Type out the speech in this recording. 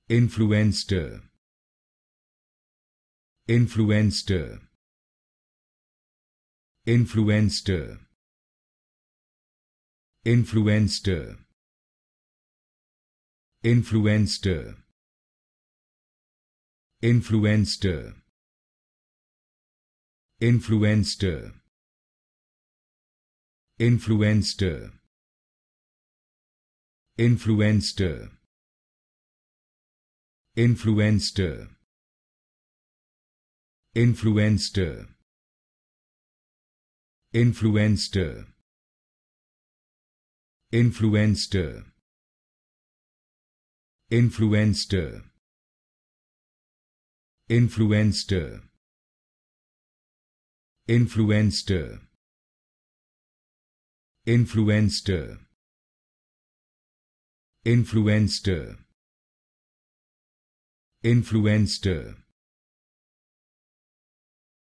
Influenster. Influenster. Influenster. Influenster. Influenster. Influenster. Influenster. Influenster. Influenster. Influenster. Influenster. Influenster. Influenster. Influenster. Influenster. Influenster. Influenster. Influenster. Influenster.